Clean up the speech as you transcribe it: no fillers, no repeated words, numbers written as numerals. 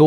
2